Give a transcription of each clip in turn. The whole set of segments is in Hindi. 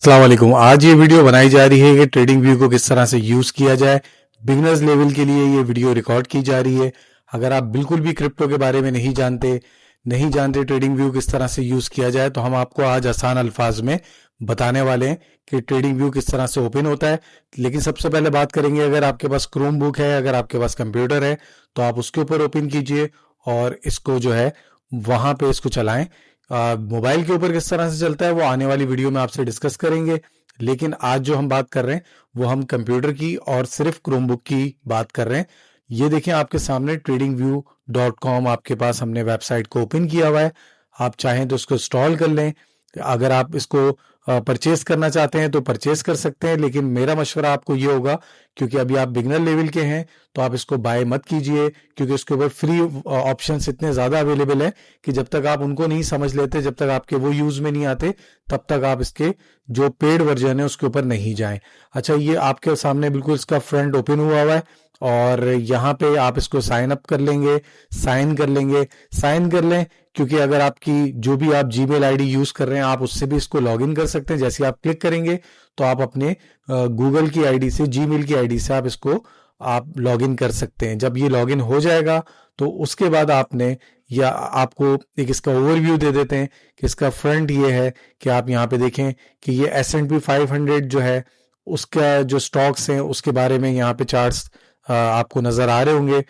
अस्सलाम वालेकुम। आज ये वीडियो बनाई जा रही है कि ट्रेडिंग व्यू को किस तरह से यूज़ किया जाए। बिगनर्स लेवल के लिए ये वीडियो रिकॉर्ड की जा रही है। अगर आप बिल्कुल भी क्रिप्टो के बारे में नहीं जानते ट्रेडिंग व्यू किस तरह से यूज़ किया जाए, तो हम आपको आज आसान अल्फाज में बताने वाले हैं कि ट्रेडिंग व्यू किस तरह से ओपन होता है। लेकिन सबसे पहले बात करेंगे, अगर आपके पास क्रोम बुक है, अगर आपके पास कंप्यूटर है, तो आप उसके ऊपर ओपन कीजिए और इसको जो है वहाँ पे इसको चलाएं। मोबाइल के ऊपर किस तरह से चलता है वो आने वाली वीडियो में आपसे डिस्कस करेंगे। लेकिन आज जो हम बात कर रहे हैं वो हम कंप्यूटर की और सिर्फ क्रोमबुक की बात कर रहे हैं। ये देखें आपके सामने tradingview.com आपके पास हमने वेबसाइट को ओपन किया हुआ है। आप चाहें तो इसको इंस्टॉल कर लें। अगर आप इसको परचेज करना चाहते हैं तो परचेज कर सकते हैं, लेकिन मेरा मशवरा आपको ये होगा, क्योंकि अभी आप बिगनर लेवल के हैं, तो आप इसको बाय मत कीजिए, क्योंकि उसके ऊपर फ्री ऑप्शंस इतने ज़्यादा अवेलेबल है कि जब तक आप उनको नहीं समझ लेते, जब तक आपके वो यूज़ में नहीं आते, तब तक आप इसके जो पेड वर्जन है उसके ऊपर नहीं जाएं। अच्छा, ये आपके सामने बिल्कुल इसका फ्रंट ओपन हुआ हुआ है और यहाँ पे आप इसको साइन अप कर लेंगे, साइन कर लें, क्योंकि अगर आपकी जो भी आप जीमेल आईडी यूज़ कर रहे हैं आप उससे भी इसको लॉगिन कर सकते हैं। जैसे आप क्लिक करेंगे तो आप अपने गूगल की आईडी से, जीमेल की आईडी से आप इसको आप लॉगिन कर सकते हैं। जब ये लॉगिन हो जाएगा तो उसके बाद आपने, या आपको एक इसका ओवरव्यू दे देते हैं कि इसका फ्रंट ये है कि आप यहाँ पे देखें कि ये S&P 500 जो है उसका जो स्टॉक्स हैं उसके बारे में यहाँ पे चार्ट्स आपको नज़र आ रहे होंगे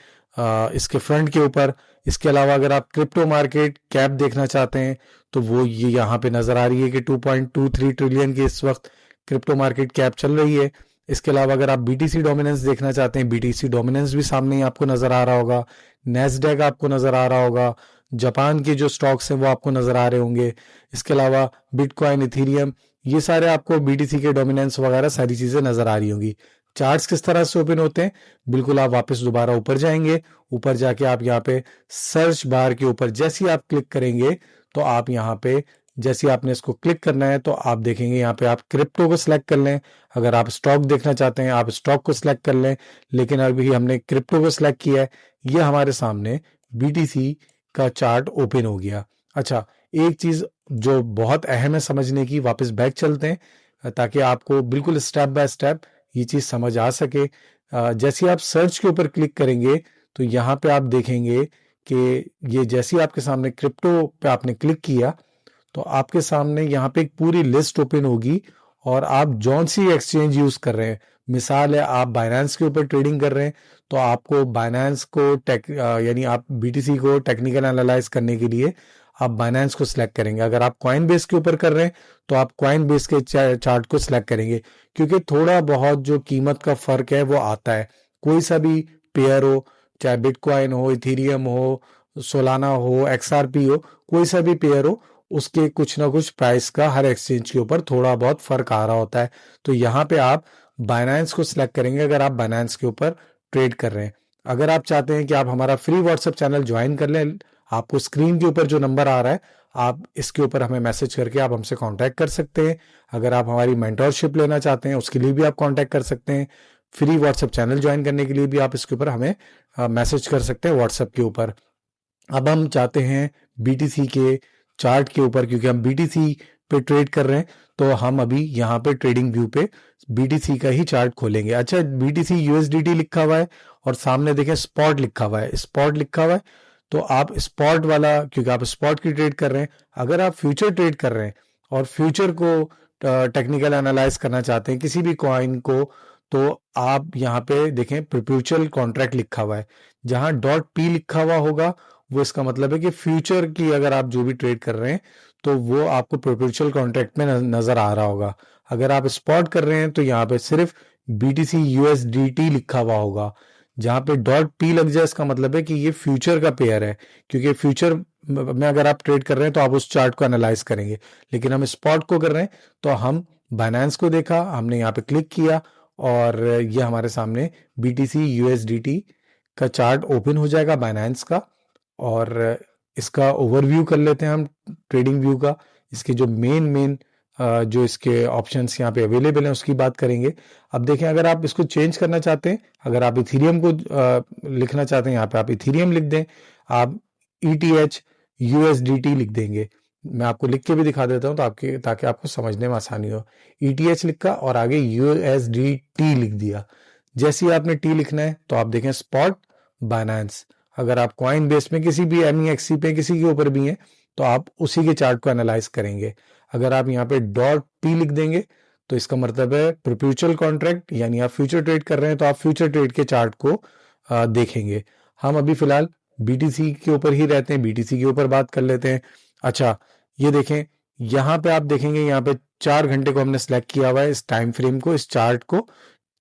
इसके फ्रंट के ऊपर। इसके अलावा अगर आप क्रिप्टो मार्केट कैप देखना चाहते हैं तो वो ये यहाँ पे नज़र आ रही है कि 2.23 ट्रिलियन की इस वक्त क्रिप्टो मार्केट कैप चल रही है। इसके अलावा अगर आप बीटीसी डोमिनेंस देखना चाहते हैं, बीटीसी डोमिनेंस भी सामने ही आपको नज़र आ रहा होगा। नेस्डैक आपको नज़र आ रहा होगा। जापान के जो स्टॉक्स हैं वो आपको नज़र आ रहे होंगे। इसके अलावा बिटकॉइन, इथीरियम, ये सारे आपको बीटीसी के डोमिनेंस वगैरह सारी चीज़ें नज़र आ रही होंगी। चार्ट्स किस तरह से ओपन होते हैं, बिल्कुल आप वापस दोबारा ऊपर जाएंगे। ऊपर जाके आप यहाँ पे सर्च बार के ऊपर जैसे ही आप क्लिक करेंगे तो आप यहाँ पे, जैसे ही आपने इसको क्लिक करना है तो आप देखेंगे यहाँ पे आप क्रिप्टो को सिलेक्ट कर लें। अगर आप स्टॉक देखना चाहते हैं आप स्टॉक को सिलेक्ट कर लें, लेकिन अभी हमने क्रिप्टो को सिलेक्ट किया है। ये हमारे सामने बीटीसी का चार्ट ओपन हो गया। अच्छा, एक चीज़ जो बहुत अहम है समझने की, वापस बैक चलते हैं ताकि आपको बिल्कुल स्टेप बाय स्टेप ये चीज़ समझ आ सके। जैसे आप सर्च के ऊपर क्लिक करेंगे तो यहाँ पे आप देखेंगे कि ये जैसे ही आपके सामने क्रिप्टो पे आपने क्लिक किया तो आपके सामने यहाँ पे एक पूरी लिस्ट ओपन होगी और आप जौन सी एक्सचेंज यूज़ कर रहे हैं। मिसाल है आप बाइनेंस के ऊपर ट्रेडिंग कर रहे हैं तो आपको बाइनेंस को यानी आप बीटीसी को टेक्निकल एनालाइज करने के लिए आप बाइनेंस को सिलेक्ट करेंगे। अगर आप कॉइन बेस के ऊपर कर रहे हैं तो आप कॉइन बेस के चार्ट को सिलेक्ट करेंगे, क्योंकि थोड़ा बहुत जो कीमत का फ़र्क है वो आता है। कोई सा भी पेयर हो, चाहे बिटकॉइन हो, इथीरियम हो, सोलाना हो, XRP हो, कोई सा भी पेयर हो, उसके कुछ ना कुछ प्राइस का हर एक्सचेंज के ऊपर थोड़ा बहुत फ़र्क आ रहा होता है। तो यहाँ पे आप बाइनेंस को सिलेक्ट करेंगे अगर आप बाइनेंस के ऊपर ट्रेड कर रहे हैं। अगर आप चाहते हैं कि आप हमारा फ्री व्हाट्सएप चैनल ज्वाइन कर लें, आपको स्क्रीन के ऊपर जो नंबर आ रहा है आप इसके ऊपर हमें मैसेज करके आप हमसे कांटेक्ट कर सकते हैं। अगर आप हमारी मेंटोरशिप लेना चाहते हैं उसके लिए भी आप कांटेक्ट कर सकते हैं। फ्री व्हाट्सएप चैनल ज्वाइन करने के लिए भी आप इसके ऊपर हमें मैसेज कर सकते हैं व्हाट्सएप के ऊपर। अब हम चाहते हैं बीटीसी के चार्ट के ऊपर, क्योंकि हम बीटीसी पे ट्रेड कर रहे हैं, तो हम अभी यहाँ पे ट्रेडिंग व्यू पे बीटीसी का ही चार्ट खोलेंगे। अच्छा, बीटीसी यूएसडीटी लिखा हुआ है और सामने देखें स्पॉट लिखा हुआ है, स्पॉट लिखा हुआ है, तो आप स्पॉट वाला, क्योंकि आप स्पॉट की ट्रेड कर रहे हैं। अगर आप फ्यूचर ट्रेड कर रहे हैं और फ्यूचर को टेक्निकल एनालाइज करना चाहते हैं किसी भी कॉइन को, तो आप यहाँ पे देखें परपेचुअल कॉन्ट्रैक्ट लिखा हुआ है। जहाँ .p लिखा हुआ होगा वो इसका मतलब है कि फ्यूचर की अगर आप जो भी ट्रेड कर रहे हैं तो वो आपको परपेचुअल कॉन्ट्रैक्ट में नज़र आ रहा होगा। अगर आप स्पॉट कर रहे हैं तो यहाँ पे सिर्फ BTC USDT लिखा हुआ होगा। जहाँ पे .p लग जाए इसका मतलब है कि ये फ्यूचर का पेयर है, क्योंकि फ्यूचर में अगर आप ट्रेड कर रहे हैं तो आप उस चार्ट को एनालाइज करेंगे। लेकिन हम स्पॉट को कर रहे हैं तो हम बाइनेंस को देखा, हमने यहाँ पे क्लिक किया और ये हमारे सामने BTC USDT का चार्ट ओपन हो जाएगा बाइनेंस का। और इसका ओवरव्यू कर लेते हैं हम ट्रेडिंग व्यू का। इसके जो मेन जो इसके ऑप्शंस यहाँ पे अवेलेबल हैं उसकी बात करेंगे। अब देखें, अगर आप इसको चेंज करना चाहते हैं, अगर आप इथीरियम को लिखना चाहते हैं, यहाँ पे आप इथीरियम लिख दें, आप ETH USDT लिख देंगे मैं आपको लिख के भी दिखा देता हूं ताकि आपको समझने में आसानी हो। ETH लिखा और आगे USDT लिख दिया। जैसे ही आपने टी लिखना है तो आप देखें स्पॉट, बाइनेंस। अगर आप कॉइन बेस में किसी भी MEXC पे किसी के ऊपर भी हैं तो आप उसी के चार्ट को एनालाइज करेंगे। अगर आप यहाँ पे .P लिख देंगे तो इसका मतलब है परपेचुअल कॉन्ट्रैक्ट, यानी आप फ्यूचर ट्रेड कर रहे हैं तो आप फ्यूचर ट्रेड के चार्ट को देखेंगे। हम अभी फिलहाल BTC के ऊपर ही रहते हैं, BTC के ऊपर बात कर लेते हैं। अच्छा, ये देखें, यहाँ पे आप देखेंगे यहाँ पे 4 घंटे को हमने सेलेक्ट किया हुआ है, इस टाइम फ्रेम को, इस चार्ट को,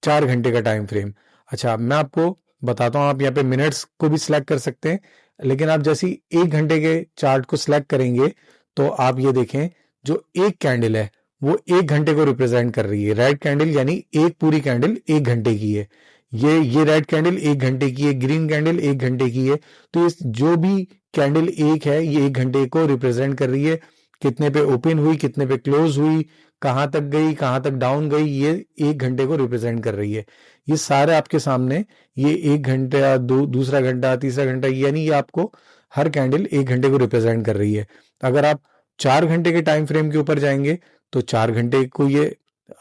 4 घंटे का टाइम फ्रेम। अच्छा, मैं आपको बताता हूँ, आप यहाँ पे मिनट्स को भी सिलेक्ट कर सकते हैं, लेकिन आप जैसे 1 घंटे के चार्ट को सिलेक्ट करेंगे तो आप ये देखें, जो एक कैंडल है वो 1 घंटे को रिप्रेजेंट कर रही है। रेड कैंडल यानी एक पूरी कैंडल 1 घंटे की है। ये रेड कैंडल 1 घंटे की है, ग्रीन कैंडल 1 घंटे की है। तो इस जो भी कैंडल एक है ये 1 घंटे को रिप्रेजेंट कर रही है। कितने पे ओपन हुई, कितने पे क्लोज हुई, कहां तक गई, कहां तक डाउन गई, ये 1 घंटे को रिप्रेजेंट कर रही है। ये सारे आपके सामने, ये 1 घंटा, दूसरा घंटा, तीसरा घंटा, यानी ये आपको हर कैंडल 1 घंटे को रिप्रेजेंट कर रही है। अगर आप 4 घंटे के टाइम फ्रेम के ऊपर जाएंगे तो 4 घंटे को ये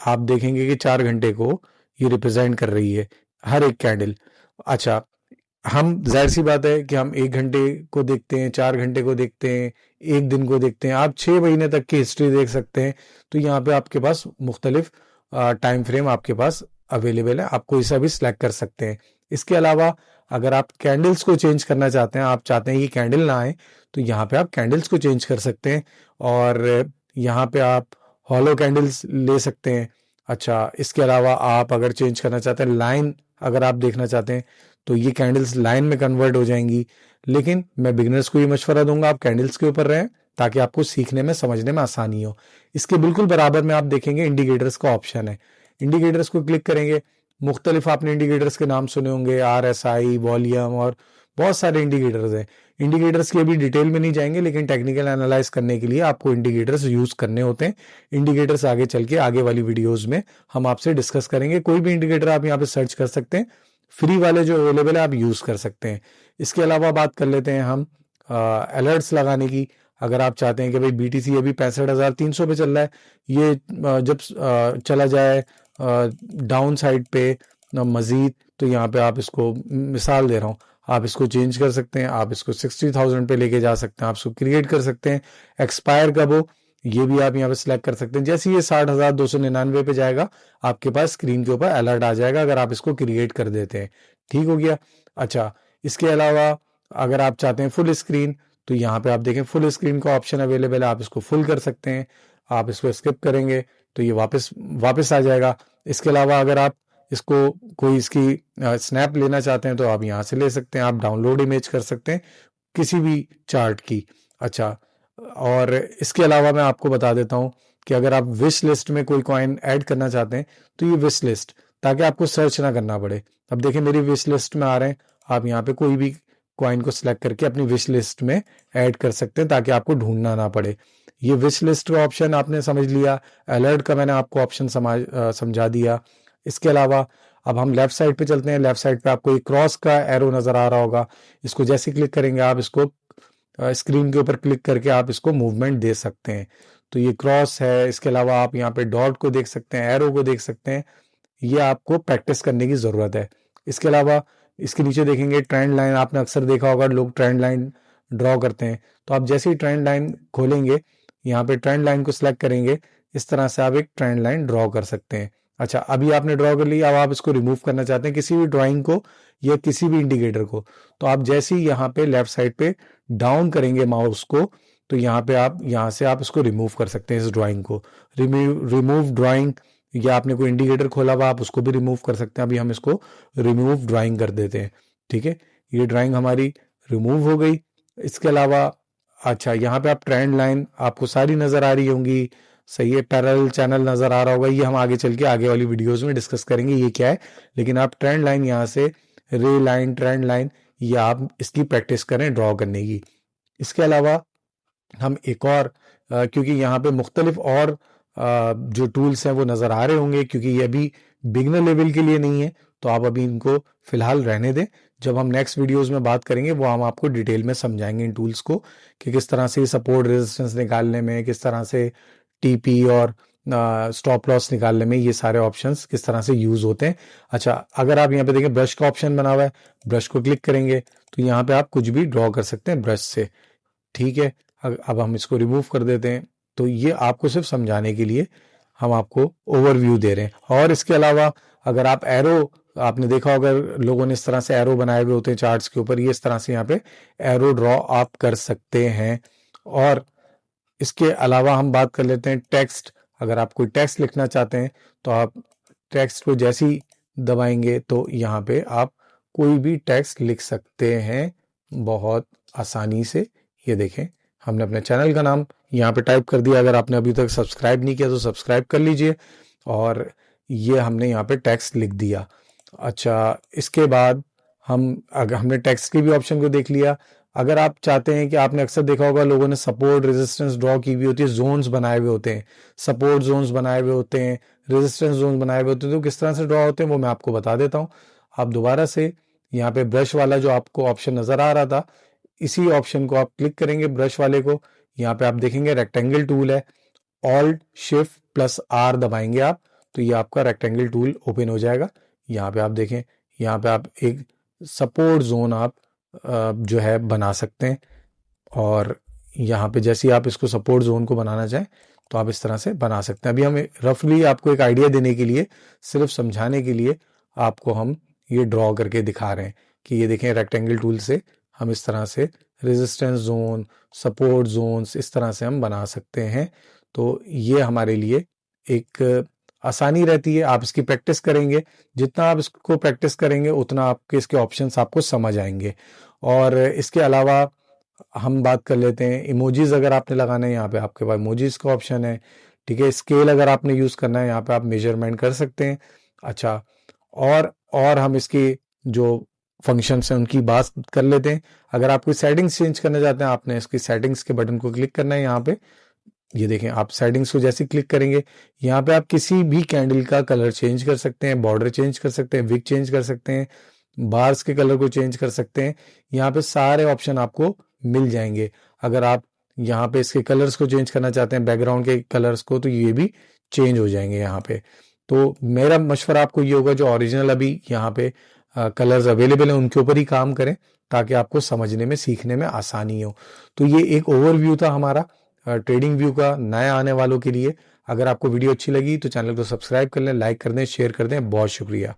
आप देखेंगे कि 4 घंटे को ये रिप्रेजेंट कर रही है हर एक कैंडल। अच्छा, हम जाहिर सी बात है कि हम 1 घंटे को देखते हैं, 4 घंटे को देखते हैं, 1 दिन को देखते हैं, आप 6 महीने तक की हिस्ट्री देख सकते हैं। तो यहाँ पे आपके पास मुख्तलिफ टाइम फ्रेम आपके पास अवेलेबल है, आप कोई सा भी सिलेक्ट कर सकते हैं। इसके अलावा अगर आप कैंडल्स को चेंज करना चाहते हैं, आप चाहते हैं कि कैंडल ना आए, तो यहाँ पे आप कैंडल्स को चेंज कर सकते हैं और यहाँ पे आप हॉलो कैंडल्स ले सकते हैं। अच्छा, इसके अलावा आप अगर चेंज करना चाहते हैं, लाइन अगर आप देखना चाहते हैं तो ये कैंडल्स लाइन में कन्वर्ट हो जाएंगी। लेकिन मैं बिगिनर्स को ये मशवरा दूंगा, आप कैंडल्स के ऊपर रहें ताकि आपको सीखने में, समझने में आसानी हो। इसके बिल्कुल बराबर में आप देखेंगे इंडिकेटर्स का ऑप्शन है। इंडिकेटर्स को क्लिक करेंगे, मुख्तलिफ आपने इंडिकेटर्स के नाम सुने होंगे, RSI, वॉल्यूम और बहुत सारे इंडिकेटर्स हैं। इंडिकेटर्स की अभी डिटेल में नहीं जाएंगे, लेकिन टेक्निकल एनालाइज करने के लिए आपको इंडिकेटर्स यूज करने होते हैं। इंडिकेटर्स आगे चल के आगे वाली वीडियोज में हम आपसे डिस्कस करेंगे। कोई भी इंडिकेटर आप यहाँ पे सर्च कर सकते हैं, फ्री वाले जो अवेलेबल है आप यूज कर सकते हैं। इसके अलावा बात कर लेते हैं हम अलर्ट्स लगाने की। अगर आप चाहते हैं कि भाई BTC अभी 65,300 पे चल रहा है, ये जब चला जाए डाउन साइड पे मजीद, तो यहाँ पे आप इसको, मिसाल दे रहा हूँ, आप इसको चेंज कर सकते हैं, आप इसको 60,000 पे लेके जा सकते हैं, आप इसको क्रिएट कर सकते हैं। एक्सपायर कब हो ये भी आप यहाँ पे सिलेक्ट कर सकते हैं। जैसे ये 60,299 पे जाएगा आपके पास स्क्रीन के ऊपर अलर्ट आ जाएगा अगर आप इसको क्रिएट कर देते हैं। ठीक हो गया। अच्छा, इसके अलावा अगर आप चाहते हैं फुल स्क्रीन, तो यहाँ पे आप देखें फुल स्क्रीन का ऑप्शन अवेलेबल है, आप इसको फुल कर सकते हैं। आप इसको स्किप करेंगे तो ये वापस आ जाएगा। इसके अलावा अगर आप इसको कोई इसकी स्नैप लेना चाहते हैं तो आप यहाँ से ले सकते हैं, आप डाउनलोड इमेज कर सकते हैं किसी भी चार्ट की। अच्छा, और इसके अलावा मैं आपको बता देता हूँ कि अगर आप विश लिस्ट में कोई कॉइन ऐड करना चाहते हैं तो ये विश लिस्ट, ताकि आपको सर्च ना करना पड़े। अब देखिए मेरी विश लिस्ट में आ रहे हैं, आप यहाँ पे कोई भी कॉइन को सिलेक्ट करके अपनी विश लिस्ट में ऐड कर सकते हैं ताकि आपको ढूंढना ना पड़े। ये विश लिस्ट का ऑप्शन आपने समझ लिया, अलर्ट का मैंने आपको ऑप्शन समझा दिया। इसके अलावा अब हम लेफ्ट साइड पे चलते हैं। लेफ्ट साइड पे आपको एक क्रॉस का एरो नजर आ रहा होगा, इसको जैसे क्लिक करेंगे आप इसको स्क्रीन के ऊपर क्लिक करके आप इसको मूवमेंट दे सकते हैं। तो ये क्रॉस है। इसके अलावा आप यहाँ पे डॉट को देख सकते हैं, एरो को देख सकते हैं। ये आपको प्रैक्टिस करने की ज़रूरत है। इसके अलावा इसके नीचे देखेंगे ट्रेंड लाइन, आपने अक्सर देखा होगा लोग ट्रेंड लाइन ड्रॉ करते हैं। तो आप जैसे ही ट्रेंड लाइन खोलेंगे, यहाँ पे ट्रेंड लाइन को सिलेक्ट करेंगे, इस तरह से आप एक ट्रेंड लाइन ड्रॉ कर सकते हैं। अच्छा, अभी आपने ड्रॉ कर लिया, अब आप इसको रिमूव करना चाहते हैं किसी भी ड्राइंग को या किसी भी इंडिकेटर को, तो आप जैसे ही यहाँ पे लेफ्ट साइड पे डाउन करेंगे माउस को, तो यहाँ पे आप यहाँ से आप इसको रिमूव कर सकते हैं, इस ड्राइंग को। रिमूव ड्राइंग, या आपने कोई इंडिकेटर खोला हुआ आप उसको भी रिमूव कर सकते हैं। अभी हम इसको रिमूव ड्राइंग कर देते हैं। ठीक है, ये ड्राइंग हमारी रिमूव हो गई। इसके अलावा अच्छा, यहाँ पे आप ट्रेंड लाइन आपको सारी नज़र आ रही होंगी, सही है। पैरेलल चैनल नज़र आ रहा होगा, ये हम आगे चल के आगे वाली वीडियोज़ में डिस्कस करेंगे ये क्या है। लेकिन आप ट्रेंड लाइन यहाँ से, रे लाइन, ट्रेंड लाइन, ये आप इसकी प्रैक्टिस करें ड्रॉ करने की। इसके अलावा हम एक और क्योंकि यहाँ पे मुख्तलिफ और जो टूल्स हैं वो नज़र आ रहे होंगे, क्योंकि ये अभी बिगनर लेवल के लिए नहीं है, तो आप अभी इनको फिलहाल रहने दें। जब हम नेक्स्ट वीडियोस में बात करेंगे वो हम आपको डिटेल में समझाएंगे इन टूल्स को कि किस तरह से सपोर्ट रेजिस्टेंस निकालने में, किस तरह से टीपी और स्टॉप लॉस निकालने में ये सारे ऑप्शंस किस तरह से यूज होते हैं। अच्छा, अगर आप यहाँ पे देखें ब्रश का ऑप्शन बना हुआ है, ब्रश को क्लिक करेंगे तो यहाँ पे आप कुछ भी ड्रॉ कर सकते हैं ब्रश से। ठीक है, अब हम इसको रिमूव कर देते हैं। तो ये आपको सिर्फ समझाने के लिए हम आपको ओवरव्यू दे रहे हैं। और इसके अलावा अगर आप एरो, आपने देखा होगा लोगों ने इस तरह से एरो बनाए हुए होते हैं चार्ट्स के ऊपर, ये इस तरह से यहाँ पे एरो ड्रॉ आप कर सकते हैं। और इसके अलावा हम बात कर लेते हैं टेक्स्ट। अगर आप कोई टेक्स्ट लिखना चाहते हैं तो आप टेक्स्ट को जैसे ही दबाएंगे तो यहाँ पे आप कोई भी टेक्स्ट लिख सकते हैं बहुत आसानी से। ये देखें, हमने अपने चैनल का नाम यहाँ पे टाइप कर दिया। अगर आपने अभी तक सब्सक्राइब नहीं किया तो सब्सक्राइब कर लीजिए, और ये हमने यहाँ पे टेक्स्ट लिख दिया। अच्छा, इसके बाद अगर हमने टेक्स्ट के भी ऑप्शन को देख लिया। अगर आप चाहते हैं कि, आपने अक्सर देखा होगा लोगों ने सपोर्ट रेजिस्टेंस ड्रॉ की हुई होती है, जोन्स बनाए हुए होते हैं, सपोर्ट जोन्स बनाए हुए होते हैं, रेजिस्टेंस जोन्स बनाए हुए होते हैं, तो किस तरह से ड्रॉ होते हैं वो मैं आपको बता देता हूँ। आप दोबारा से यहाँ पे ब्रश वाला जो आपको ऑप्शन नजर आ रहा था, इसी ऑप्शन को आप क्लिक करेंगे, ब्रश वाले को। यहाँ पे आप देखेंगे रेक्टेंगल टूल है, ऑल्ट शिफ्ट प्लस आर दबाएंगे आप तो ये आपका रेक्टेंगल टूल ओपन हो जाएगा। यहाँ पे आप देखें, यहाँ पे आप एक सपोर्ट जोन आप जो है बना सकते हैं, और यहाँ पे जैसे ही आप इसको सपोर्ट जोन को बनाना चाहें तो आप इस तरह से बना सकते हैं। अभी हम रफली आपको एक आइडिया देने के लिए, सिर्फ समझाने के लिए आपको हम ये ड्रॉ करके दिखा रहे हैं कि ये देखें रेक्टेंगल टूल से हम इस तरह से रेजिस्टेंस जोन, सपोर्ट जोन्स इस तरह से हम बना सकते हैं। तो ये हमारे लिए एक आसानी रहती है। आप इसकी प्रैक्टिस करेंगे, जितना आप इसको प्रैक्टिस करेंगे उतना आपके इसके ऑप्शंस आपको समझ आएंगे। और इसके अलावा हम बात कर लेते हैं इमोजीज। अगर आपने लगाना है, यहाँ पे आपके पास इमोजीज का ऑप्शन है। ठीक है, स्केल अगर आपने यूज करना है, यहाँ पे आप मेजरमेंट कर सकते हैं। अच्छा, और हम इसकी जो फंक्शंस हैं उनकी बात कर लेते हैं। अगर आप कोई सेटिंग्स चेंज करना चाहते हैं, आपने इसकी सेटिंग्स के बटन को क्लिक करना है यहाँ पे। ये देखें, आप सेटिंग्स को जैसे क्लिक करेंगे, यहाँ पे आप किसी भी कैंडल का कलर चेंज कर सकते हैं, बॉर्डर चेंज कर सकते हैं, विक चेंज कर सकते हैं, बार्स के कलर को चेंज कर सकते हैं। यहाँ पे सारे ऑप्शन आपको मिल जाएंगे। अगर आप यहाँ पे इसके कलर्स को चेंज करना चाहते हैं, बैकग्राउंड के कलर्स को, तो ये भी चेंज हो जाएंगे यहाँ पे। तो मेरा मशवरा आपको ये होगा, जो ओरिजिनल अभी यहाँ पे कलर्स अवेलेबल हैं उनके ऊपर ही काम करें, ताकि आपको समझने में, सीखने में आसानी हो। तो ये एक ओवरव्यू था हमारा ट्रेडिंग व्यू का नया आने वालों के लिए। अगर आपको वीडियो अच्छी लगी तो चैनल को सब्सक्राइब कर लें, लाइक कर दें, शेयर कर दें। बहुत शुक्रिया।